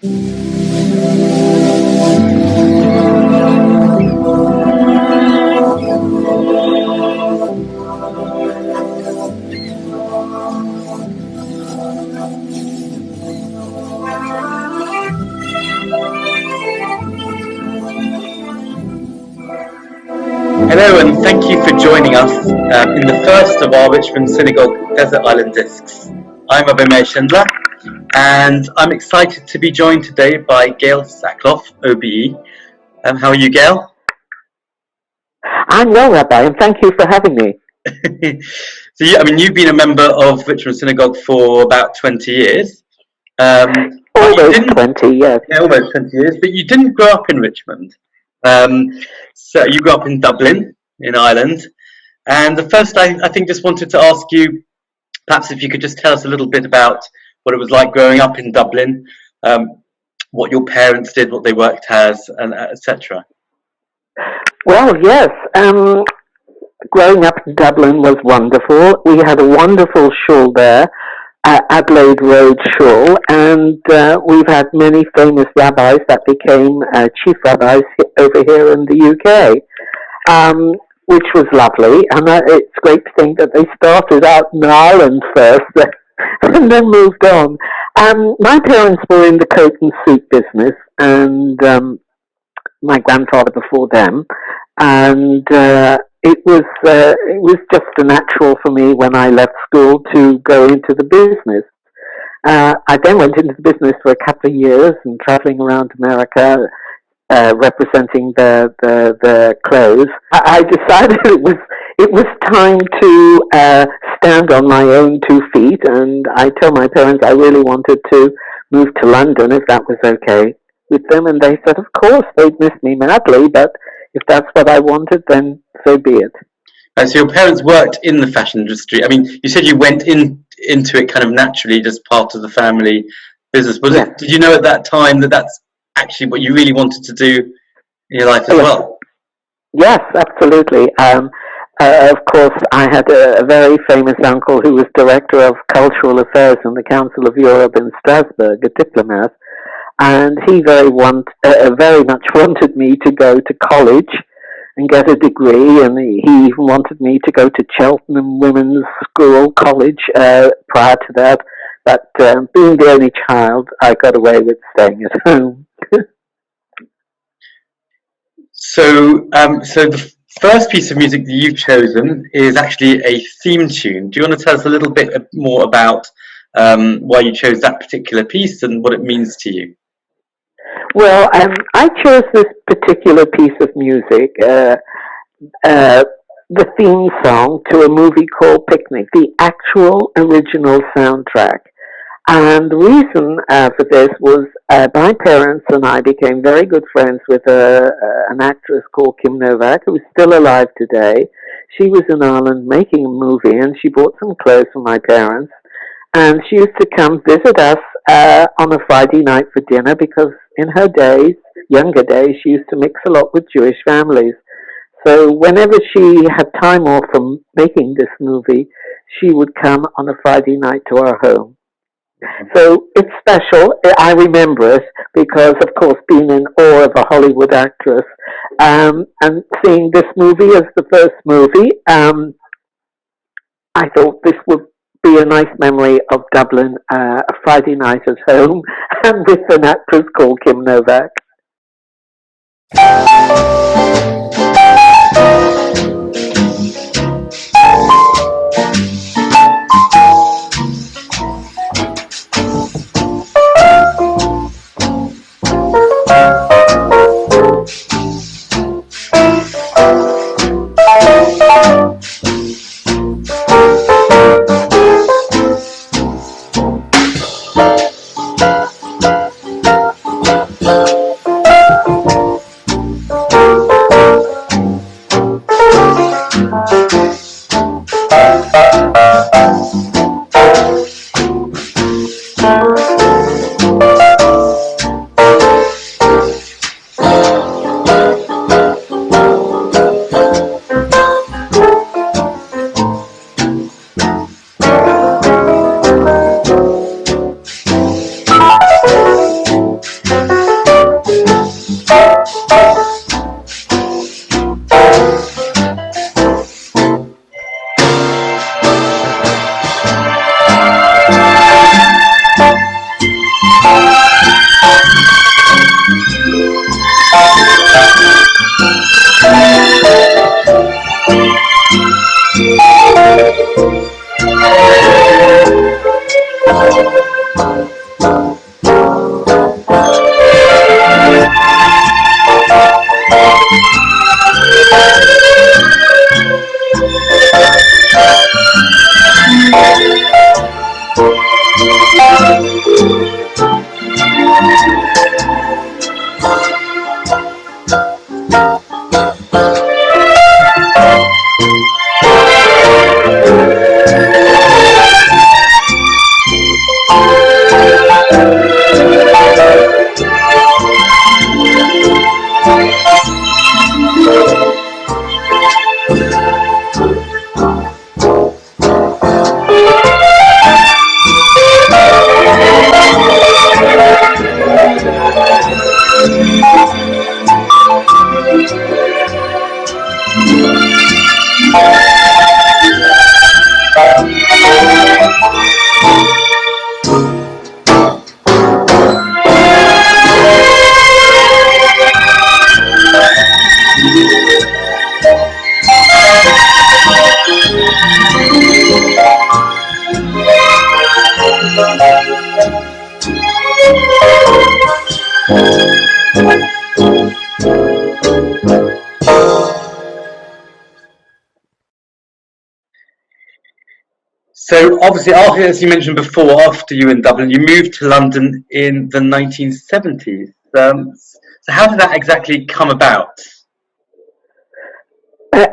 Hello, and thank you for joining us in the first of our Richmond Synagogue Desert Island discs. I'm Rabbi Shindler, and I'm excited to be joined today by Gail Sackloff OBE. How are you, Gail? I'm well, Rabbi, and thank you for having me. So, you've been a member of Richmond Synagogue for about 20 years. Almost 20, yes. Yeah, almost 20 years, but you didn't grow up in Richmond. So you grew up in Dublin, in Ireland. And the first, I think, just wanted to ask you, perhaps if you could just tell us a little bit about what it was like growing up in Dublin, what your parents did, what they worked as, and etc. Well, yes. Growing up in Dublin was wonderful. We had a wonderful shul there, Adelaide Road Shul, and we've had many famous rabbis that became chief rabbis over here in the UK, which was lovely. And it's great to think that they started out in Ireland first and then moved on. My parents were in the coat and suit business, and my grandfather before them, and it was just a natural for me when I left school to go into the business. I then went into the business for a couple of years and traveling around America, representing the clothes. I decided it was time to stand on my own 2 feet, and I told my parents I really wanted to move to London if that was okay with them, and they said, of course, they'd miss me madly, but if that's what I wanted, then so be it. So your parents worked in the fashion industry. I mean, you said you went into it kind of naturally, just part of the family business. Did you know at that time that that's actually what you really wanted to do in your life as well? Yes, absolutely. Of course, I had a very famous uncle who was director of cultural affairs in the Council of Europe in Strasbourg, a diplomat, and he very much wanted me to go to college and get a degree, and he even wanted me to go to Cheltenham Women's School College prior to that. But being the only child, I got away with staying at home. So the first piece of music that you've chosen is actually a theme tune. Do you want to tell us a little bit more about why you chose that particular piece and what it means to you? Well, I chose this particular piece of music, the theme song to a movie called Picnic, the actual original soundtrack. And the reason for this was my parents and I became very good friends with an actress called Kim Novak, who is still alive today. She was in Ireland making a movie, and she bought some clothes for my parents. And she used to come visit us on a Friday night for dinner because in her days, younger days, she used to mix a lot with Jewish families. So whenever she had time off from making this movie, she would come on a Friday night to our home. So it's special. I remember it because, of course, being in awe of a Hollywood actress and seeing this movie as the first movie, I thought this would be a nice memory of Dublin, a Friday night at home, and with an actress called Kim Novak. So obviously, after, as you mentioned before, after you were in Dublin, you moved to London in the 1970s. So how did that exactly come about?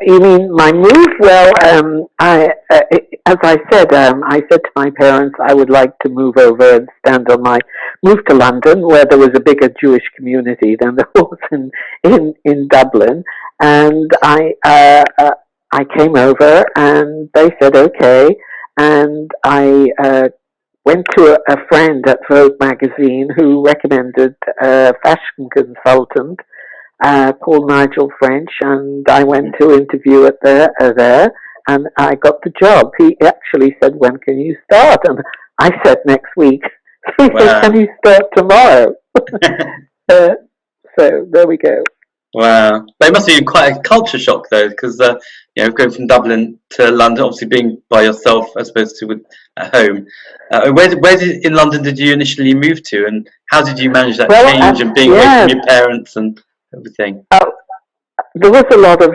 You mean my move? Well, as I said to my parents I would like to move over and stand on my move to London, where there was a bigger Jewish community than there was in Dublin, and I came over, and they said okay, and I went to a friend at Vogue magazine who recommended a fashion consultant called Nigel French, and I went to interview at there, and I got the job. He actually said, "When can you start?" And I said, "Next week." So he said, "Can you start tomorrow?" So there we go. Wow, they must have been quite a culture shock though, because going from Dublin to London, obviously being by yourself as opposed to at home. Where in London did you initially move to, and how did you manage that change and being away from your parents and everything? There was a lot of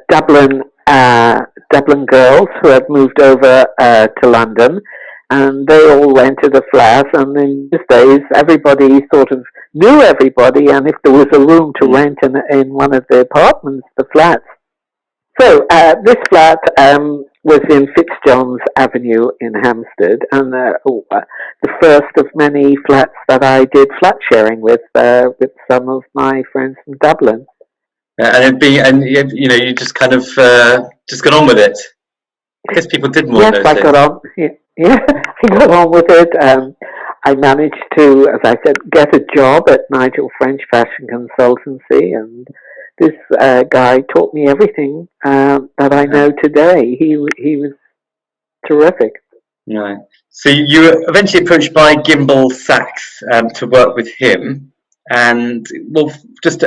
Dublin girls who had moved over to London, and they all rented a flat. And in these days, everybody sort of knew everybody, and if there was a room to rent in one of the apartments, the flats. So this flat was in Fitzjohn's Avenue in Hampstead, and the first of many flats that I did flat sharing with some of my friends from Dublin. And you just kind of just got on with it. I guess people did more. Yes, I got on. Yeah, I got on with it. I managed to, as I said, get a job at Nigel French Fashion Consultancy, and this guy taught me everything that I know today. He was terrific. Right. So you were eventually approached by Gimbel Sachs to work with him, and well, just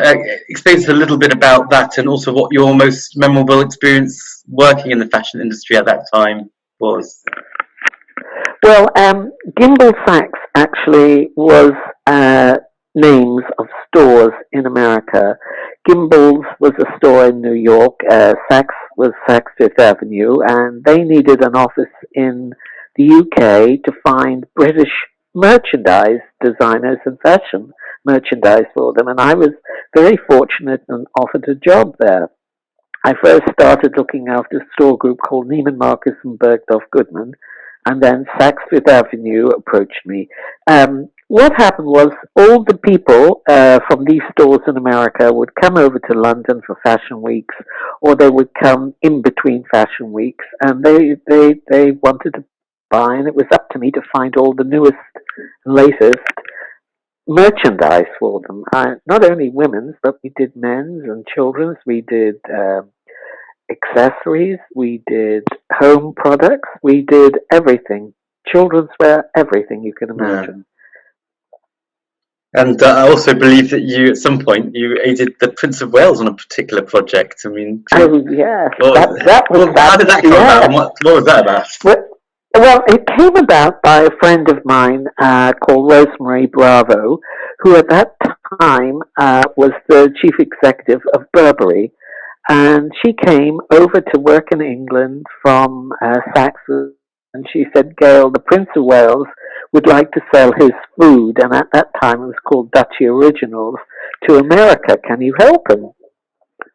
explain us a little bit about that, and also what your most memorable experience working in the fashion industry at that time was. Well, Gimbel Sachs actually was names of stores in America. Gimbel's was a store in New York. Saks was Saks Fifth Avenue, and they needed an office in the UK to find British merchandise designers and fashion merchandise for them. And I was very fortunate and offered a job there. I first started looking after a store group called Neiman Marcus and Bergdorf Goodman, and then Saks Fifth Avenue approached me. What happened was all the people from these stores in America would come over to London for fashion weeks, or they would come in between fashion weeks, and they wanted to buy, and it was up to me to find all the newest, latest merchandise for them. Not only women's, but we did men's and children's. We did accessories. We did home products. We did everything. Children's wear, everything you can imagine. Yeah. And I also believe that you, at some point, you aided the Prince of Wales on a particular project. I mean, oh yes, how did that come about? And what was that about? Well, it came about by a friend of mine called Rosemary Bravo, who at that time was the chief executive of Burberry, and she came over to work in England from Saks, and she said, "Gail, the Prince of Wales would like to sell his food, and at that time it was called Dutchy Originals, to America. Can you help him?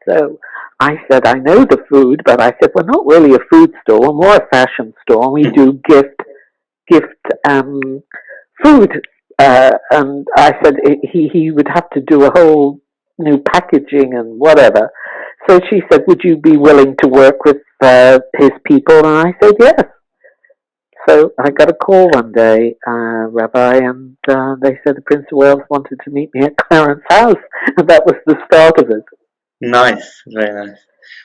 So I said, I know the food, but I said, we're not really a food store, we're more a fashion store, and we do gift food. And I said he would have to do a whole new packaging and whatever. So she said, would you be willing to work with his people? And I said, yes. So I got a call one day, Rabbi, and they said the Prince of Wales wanted to meet me at Clarence House, and that was the start of it. Nice, very nice.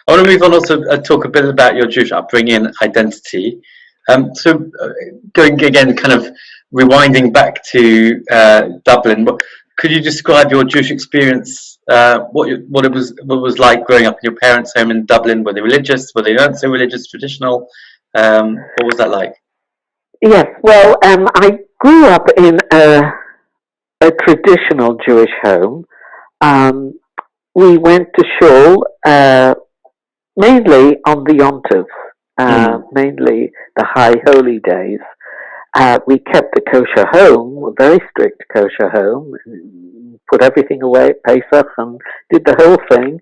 I want to move on also talk a bit about your Jewish upbringing and identity. So going again, kind of rewinding back to Dublin, could you describe your Jewish experience? What it was like growing up in your parents' home in Dublin? Were they religious? Were they not so religious? Traditional? What was that like? Yes, well, I grew up in a traditional Jewish home. We went to shul mainly on the Yontovs, mainly the high holy days. We kept a kosher home, a very strict kosher home, put everything away at Pesach and did the whole thing.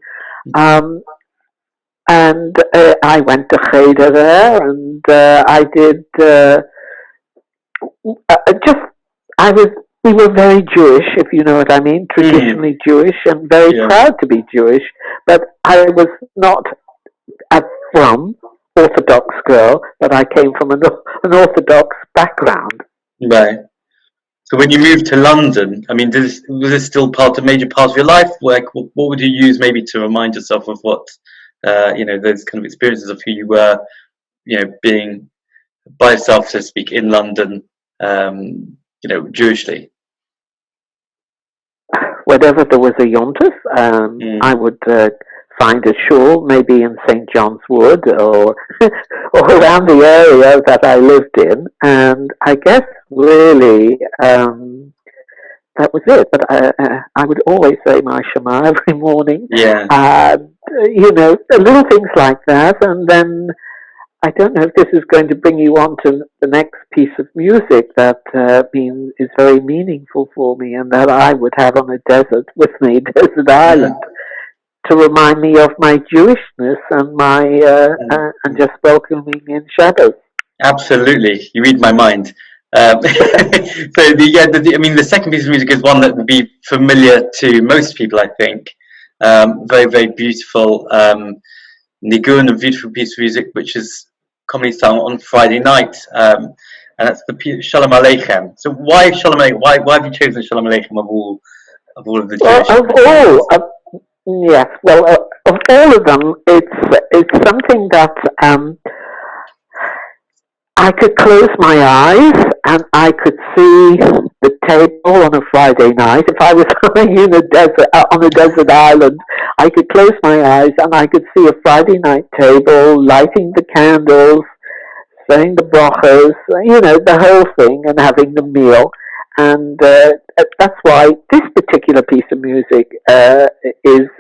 And I went to Cheder there, and I did we were very Jewish, if you know what I mean, traditionally Jewish, and very proud to be Jewish, but I was not from Orthodox girl, but I came from an Orthodox background. Right. So when you moved to London, I mean, was this still major part of your life? Like, what would you use maybe to remind yourself of what, those kind of experiences of who you were, being by yourself, so to speak, in London, Jewishly? Whenever there was a Yontif, I would find a shul, maybe in St. John's Wood or around the area that I lived in, and I guess really that was it. But I would always say my Shema every morning. Yeah. Little things like that, and then I don't know if this is going to bring you on to the next piece of music that is very meaningful for me, and that I would have on a desert with me, Desert Island, to remind me of my Jewishness and my and just welcoming in Shabbos. Absolutely, you read my mind. So the second piece of music is one that would be familiar to most people, I think. Very, very beautiful. Nigun, a beautiful piece of music which is commonly sung on Friday night, and that's the Shalom Aleichem. So why Shalom Aleichem? Why have you chosen Shalom Aleichem of all of the Jewish? Yes. Well, of all of them, it's something that I could close my eyes and I could see the table on a Friday night. If I was in a desert, on a desert island, I could close my eyes and I could see a Friday night table, lighting the candles, saying the brachos, the whole thing, and having the meal. And that's why this particular piece of music is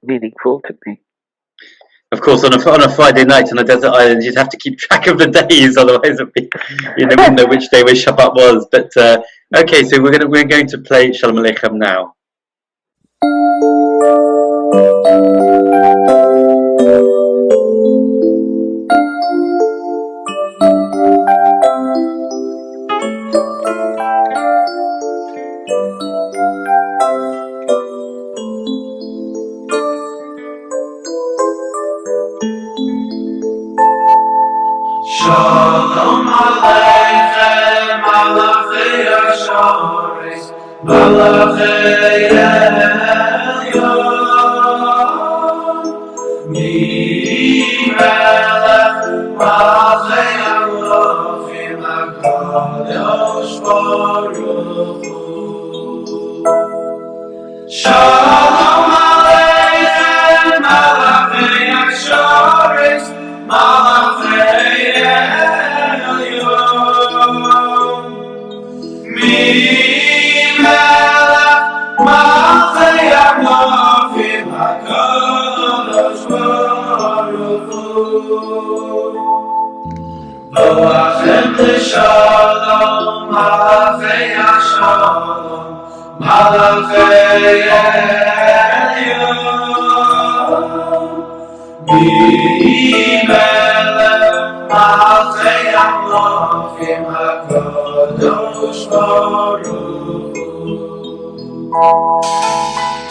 meaningful to me. Of course, on a Friday night on a desert island, you'd have to keep track of the days, otherwise you wouldn't know which day where Shabbat was. But okay, so we're going to play Shalom Aleichem now. Shalom Aleichem, Malachei Hasharis, Malachei Elyon, Melech, Malachei Elohim, HaKadosh Baruch Hu. Shalom Aleichem, Malachei Hasharis, Malachei Elyon, Melech, Malachei Elohim, HaKadosh Baruch Hu. Vo'achem l'shalom, Malachei Hashalom, Malachei Elyon, Melech Malchei Amlochim HaKadosh Baruch Hu.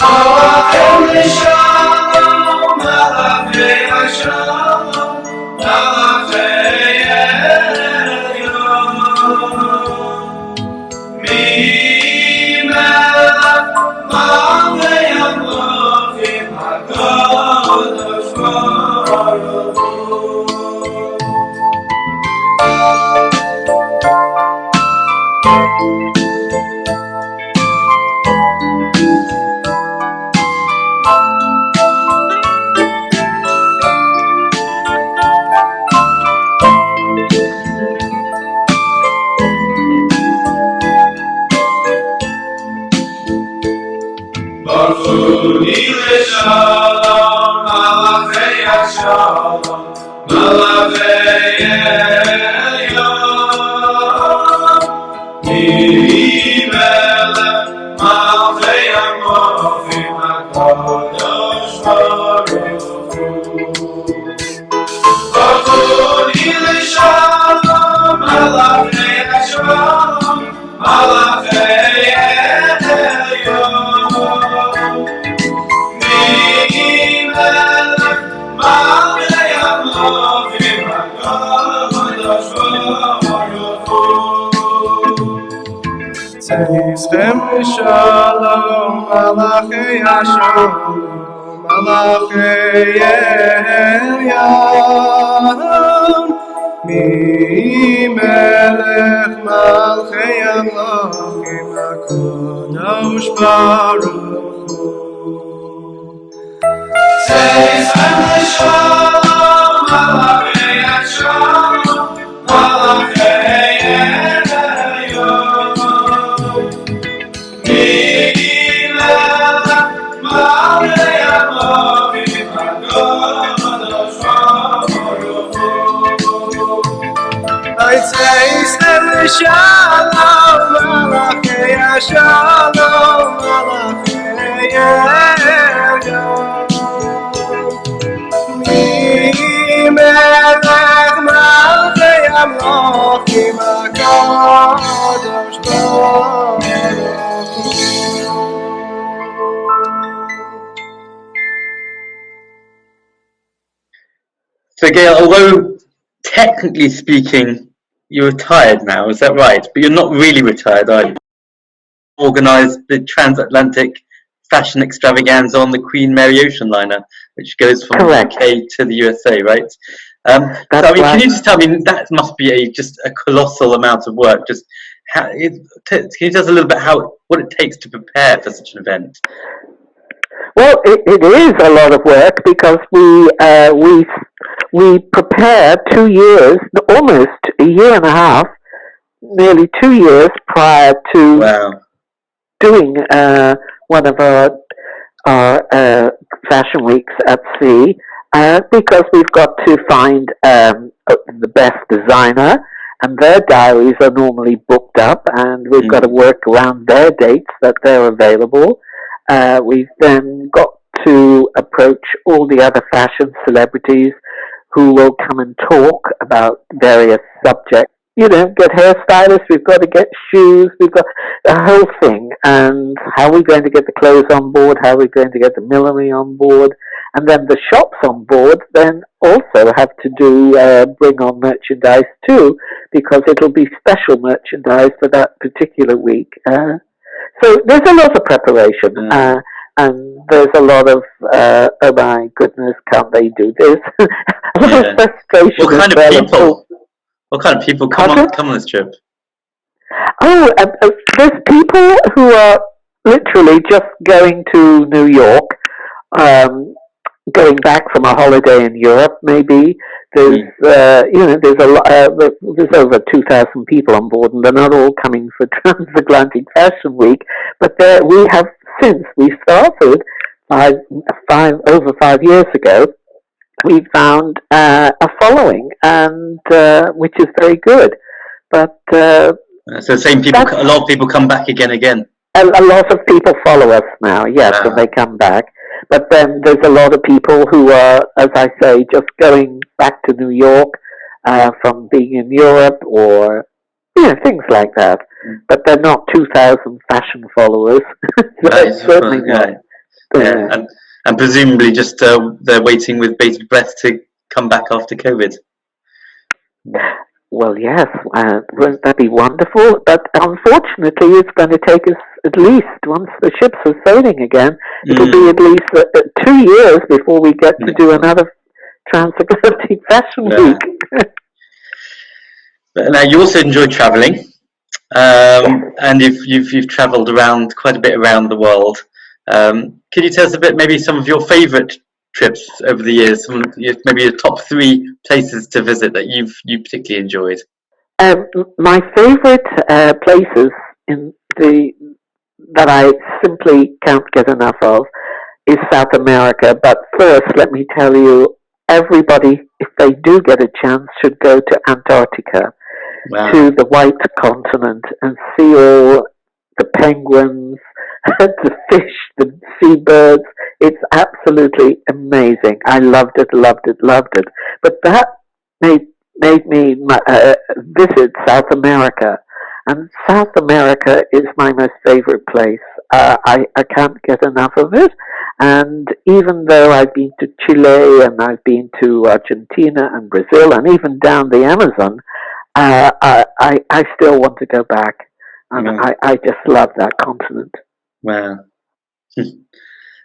Malachim L'Shalom, Malachei Hashalom, Malachei Elyon, Melech Malchei Amlochim HaKadosh Baruch Hu. Baruchuni l'shalom, Malachei Hashalom, Malachei Elyon, Melech Malchei Amlochim HaKadosh Baruch Hu. Baruchuni l'shalom, Malachei Hashalom, Malachei Elyon, Tzeitzchem Shalom, Malachei Hashalom, Malachei Elyon, Melech Malchei Amlochim HaKadosh Baruch Hu. Tzeitzchem Shalom, Malachei Hashalom, Malachei Elyon, Shalom, Malachei Hashalom, Malachei Elyon, Melech Malchei Amlochim HaKadosh Baruch Hu. So Gail, although technically speaking, you're retired now, is that right? But you're not really retired, are you? Organised the transatlantic fashion extravaganza on the Queen Mary ocean liner, which goes from Correct. the UK to the USA, right? So, I mean, can you just tell me, that must be just a colossal amount of work. Just can you tell us a little bit what it takes to prepare for such an event? Well, it is a lot of work because we prepare 2 years, almost a year and a half, nearly 2 years prior to doing one of our fashion weeks at sea, because we've got to find the best designer, and their diaries are normally booked up, and we've got to work around their dates that they're available. We've then got to approach all the other fashion celebrities who will come and talk about various subjects. You know, get hairstylists, we've got to get shoes, we've got the whole thing. And how are we going to get the clothes on board? How are we going to get the millinery on board? And then the shops on board then also have to bring on merchandise too, because it'll be special merchandise for that particular week. So there's a lot of preparation, and there's a lot of, oh my goodness, can't they do this? A lot of frustration. What kind of people come on this trip? Oh, there's people who are literally just going to New York, going back from a holiday in Europe. Maybe there's there's a lot. There's over 2,000 people on board, and they're not all coming for Transatlantic Fashion Week. But we have, since we started over 5 years ago, we found a following, and which is very good. But So same people, a lot of people come back again. A lot of people follow us now, yes, and they come back. But then there's a lot of people who are, as I say, just going back to New York from being in Europe or things like that. But they're not 2,000 fashion followers. Certainly not. And presumably just they're waiting with bated breath to come back after COVID. Well, yes, wouldn't that be wonderful? But unfortunately, it's going to take us at least, once the ships are sailing again, it'll be at least 2 years before we get to do another transatlantic fashion week. Now, you also enjoy travelling, and you've travelled around quite a bit around the world. Can you tell us a bit, maybe some of your favourite trips over the years, maybe your top 3 places to visit that you particularly enjoyed? My favourite places that I simply can't get enough of is South America. But first, let me tell you, everybody, if they do get a chance, should go to Antarctica, to the White Continent, and see all the penguins, the fish, the seabirds. It's absolutely amazing. I loved it. But that made me visit South America. And South America is my most favorite place. I can't get enough of it. And even though I've been to Chile and I've been to Argentina and Brazil and even down the Amazon, I still want to go back. And I just love that continent. Wow.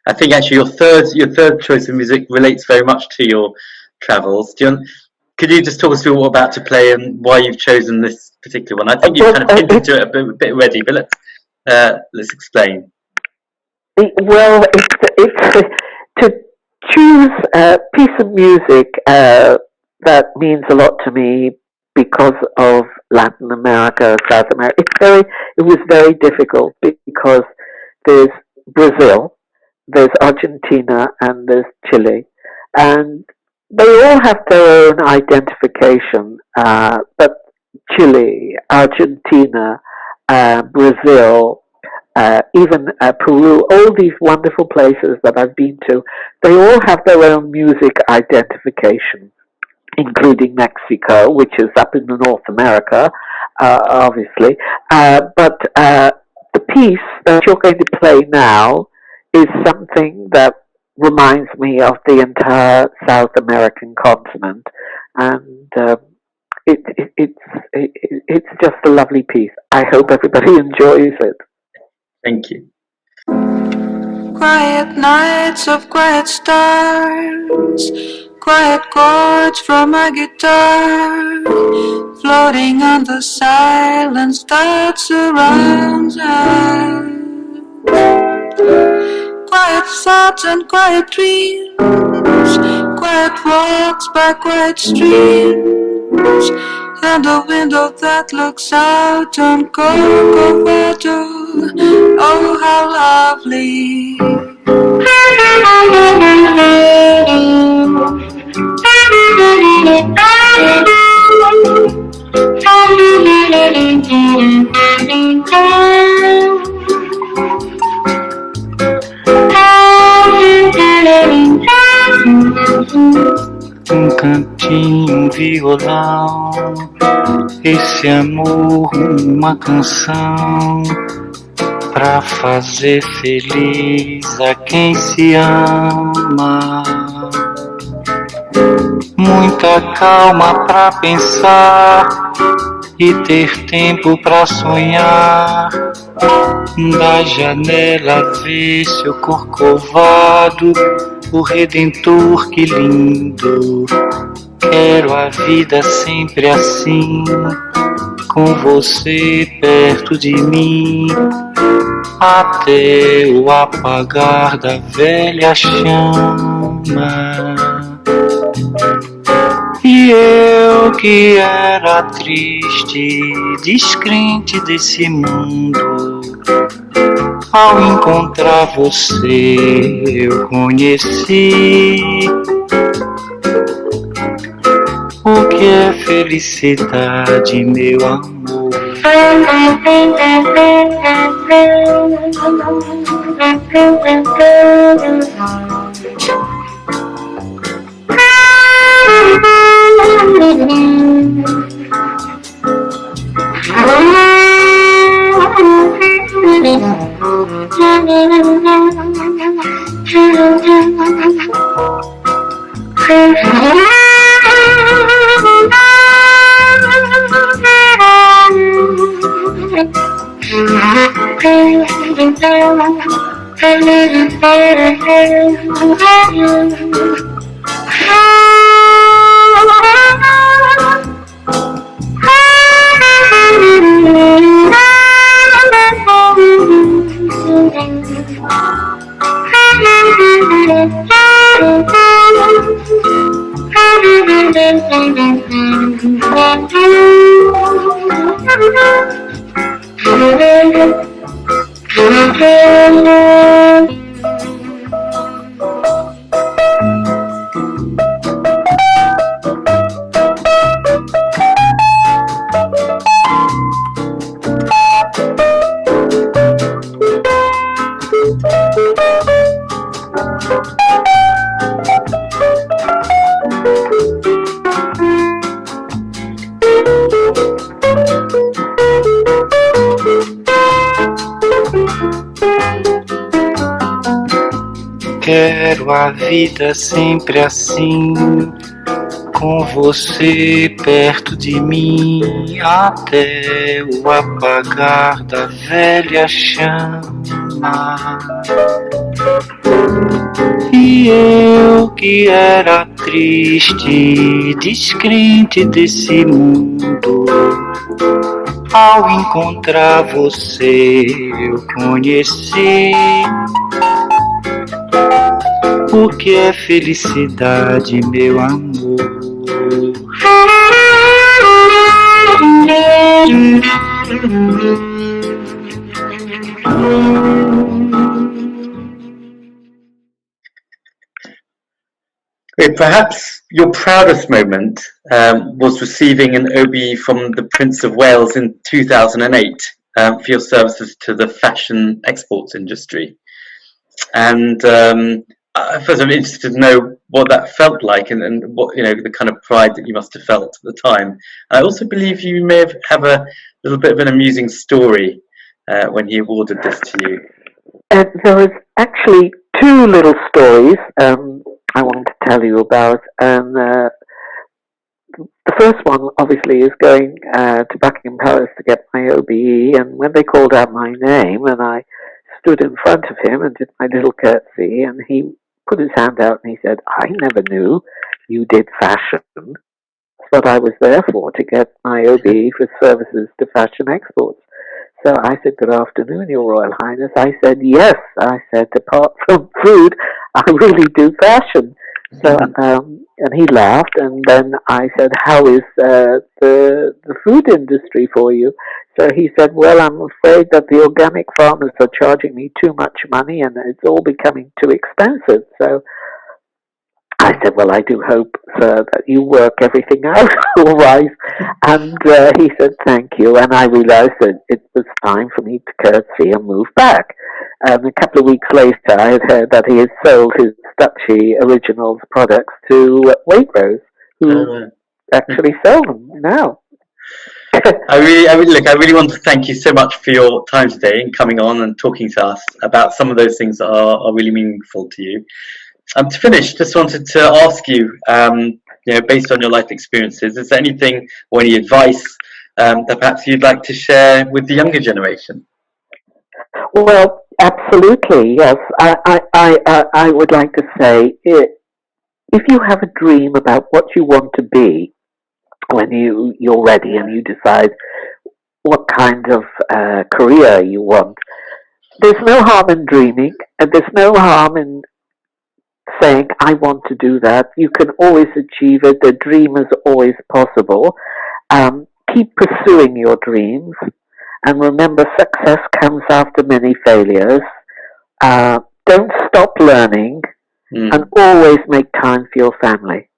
I think actually your third choice of music relates very much to your travels. Could you just talk us through what about to play and why you've chosen this particular one? I think you've kind of hinted to it a bit already, but let's explain. Well, it's to choose a piece of music that means a lot to me because of Latin America, South America. It was very difficult because there's Brazil, there's Argentina, and there's Chile, and they all have their own identification, but Chile, Argentina, Brazil, even Peru, all these wonderful places that I've been to, they all have their own music identification, including Mexico, which is up in North America, obviously. But the piece that you're going to play now is something that reminds me of the entire South American continent, and it's just a lovely piece. I hope everybody enjoys it. Thank you. Quiet nights of quiet stars, quiet chords from a guitar, floating on the silence that surrounds us. Quiet thoughts and quiet dreams, quiet walks by quiet streams, and a window that looks out on Corcovado. Oh, how lovely. Cantinho, violão, esse amor, uma canção pra fazer feliz a quem se ama. Muita calma pra pensar e ter tempo pra sonhar. Da janela vê seu corcovado, o Redentor, que lindo. Quero a vida sempre assim, com você perto de mim, até o apagar da velha chama. E eu que era triste, descrente desse mundo, ao encontrar você eu conheci o que é felicidade, meu amor. Quero a vida sempre assim, com você perto de mim, até o apagar da velha chama. E eu que era triste, descrente desse mundo, ao encontrar você eu conheci o que é felicidade, meu amor. Perhaps your proudest moment was receiving an OBE from the Prince of Wales in 2008 for your services to the fashion exports industry. And first, I'm interested to know what that felt like, and what, you know, the kind of pride that you must have felt at the time. I also believe you may have a little bit of an amusing story when he awarded this to you. There was actually two little stories I wanted to tell you about, and the first one obviously is going to Buckingham Palace to get my OBE, and when they called out my name and I stood in front of him and did my little curtsy, and he put his hand out and he said, "I never knew you did fashion. That's what I was there for, to get my OBE for services to fashion exports." So I said, "Good afternoon, Your Royal Highness." I said, "Yes." I said, "Apart from food, I really do fashion." So, and he laughed, and then I said, "How is the food industry for you?" So he said, "Well, I'm afraid that the organic farmers are charging me too much money, and it's all becoming too expensive." So I said, "Well, I do hope, sir, that you work everything out all right." And he said, "Thank you." And I realized that it was time for me to curtsy and move back. And a couple of weeks later, I had heard that he had sold his Dutchy Originals products to Waitrose, who actually sell them now. I really want to thank you so much for your time today and coming on and talking to us about some of those things that are really meaningful to you. To finish, just wanted to ask you, based on your life experiences, is there anything or any advice that perhaps you'd like to share with the younger generation? Well, absolutely, yes. I would like to say, if you have a dream about what you want to be when you're ready and you decide what kind of career you want, there's no harm in dreaming, and there's no harm in saying, "I want to do that." You can always achieve it. The dream is always possible. Keep pursuing your dreams. And remember, success comes after many failures. Don't stop learning, and always make time for your family.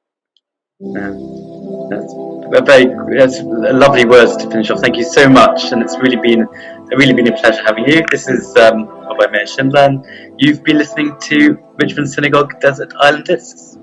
That's lovely words to finish off. Thank you so much, and it's really been a pleasure having you. This is Rabbi Shindler, and you've been listening to Richmond Synagogue Desert Island Discs.